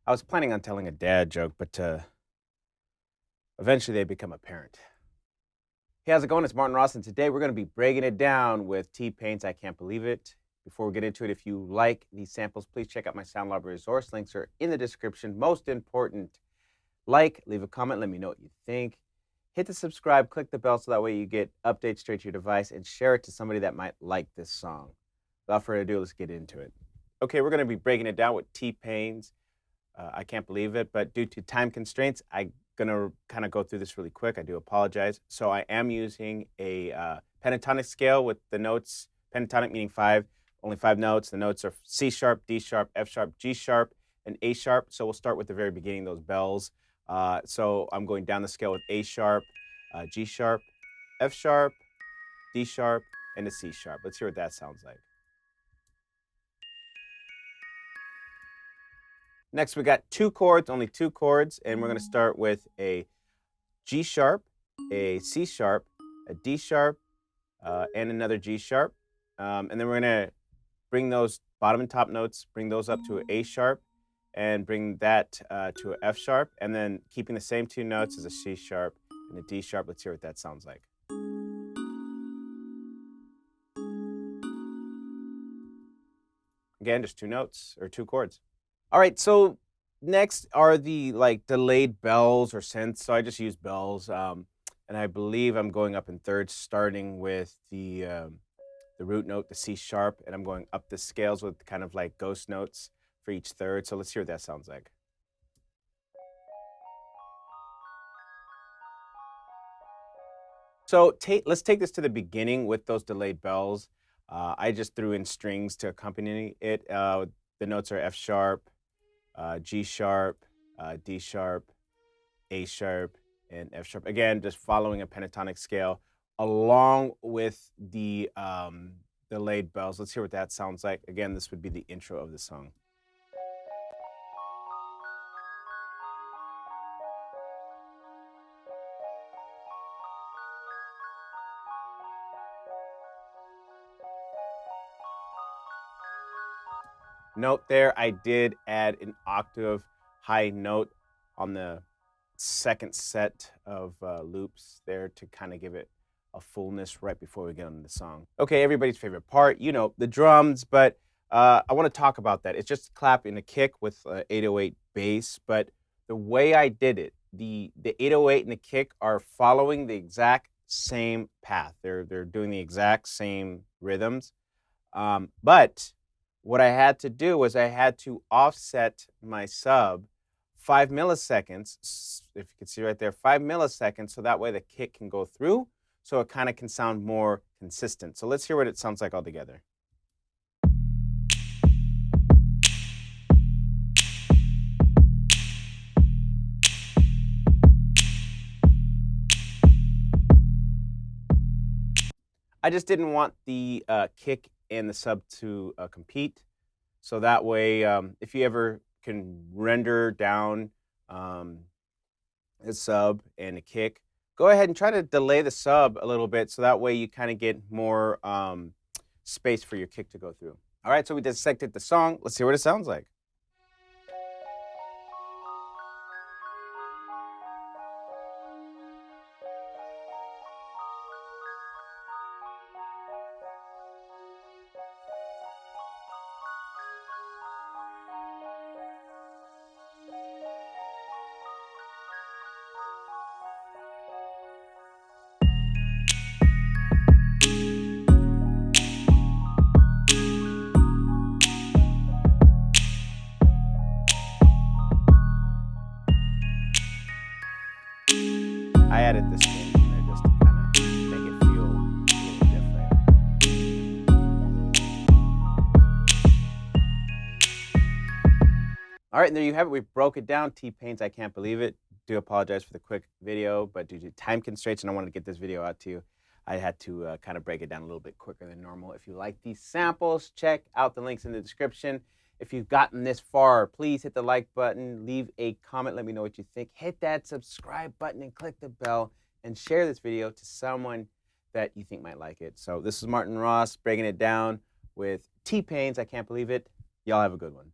I was planning on telling a dad joke, but eventually they become apparent. Hey, how's it going? It's Martin Ross, and today we're going to be breaking it down with T-Pain's I Can't Believe It. Before we get into it, if you like these samples, please check out my Sound Lilbrary resource. Links are in the description. Most important, leave a comment, let me know what you think. Hit the subscribe, click the bell so that way you get updates straight to your device, and share it to somebody that might like this song. Without further ado, let's get into it. Okay, we're going to be breaking it down with T-Pain's I Can't Believe It, but due to time constraints, I'm going to kind of go through this really quick. I do apologize. So I am using a pentatonic scale with the notes, pentatonic meaning five, only 5 notes. The notes are C sharp, D sharp, F sharp, G sharp, and A sharp. So we'll start with the very beginning, those bells. So I'm going down the scale with A sharp, G sharp, F sharp, D sharp, and a C sharp. Let's hear what that sounds like. Next, we got 2 chords, only 2 chords, and we're going to start with a G sharp, a C sharp, a D sharp, and another G sharp. And then we're going to bring those bottom and top notes, bring those up to an A sharp, and bring that to an F sharp, and then keeping the same 2 notes as a C sharp and a D sharp. Let's hear what that sounds like. Again, just 2 notes or 2 chords. All right, so next are the delayed bells or synths. So I just use bells, and I believe I'm going up in thirds, starting with the root note, the C sharp, and I'm going up the scales with kind of like ghost notes for each third. So let's hear what that sounds like. So let's take this to the beginning with those delayed bells. I just threw in strings to accompany it. The notes are F sharp, G sharp, D sharp, A sharp, and F sharp. Again, just following a pentatonic scale along with the delayed bells. Let's hear what that sounds like. Again, this would be the intro of the song. Note there, I did add an octave high note on the second set of loops there to kind of give it a fullness right before we get into the song. Okay, everybody's favorite part, the drums, but I want to talk about that. It's just a clap and a kick with 808 bass, but the way I did it, the 808 and the kick are following the exact same path. They're doing the exact same rhythms, but what I had to do was I had to offset my sub 5 milliseconds, if you can see right there, 5 milliseconds, so that way the kick can go through, so it kind of can sound more consistent. So let's hear what it sounds like all together. I just didn't want the kick and the sub to compete. So that way, if you ever can render down a sub and a kick, go ahead and try to delay the sub a little bit so that way you kind of get more space for your kick to go through. All right, so we dissected the song. Let's hear what it sounds like. I added this thing in there just to kind of make it feel a little different. All right, and there you have it. We broke it down. T-Pain's I Can't Believe It. Do apologize for the quick video, but due to time constraints and I wanted to get this video out to you, I had to kind of break it down a little bit quicker than normal. If you like these samples, check out the links in the description. If you've gotten this far, please hit the like button, leave a comment, let me know what you think. Hit that subscribe button and click the bell and share this video to someone that you think might like it. So this is Martin Ross breaking it down with T-Pain's I Can't Believe It. Y'all have a good one.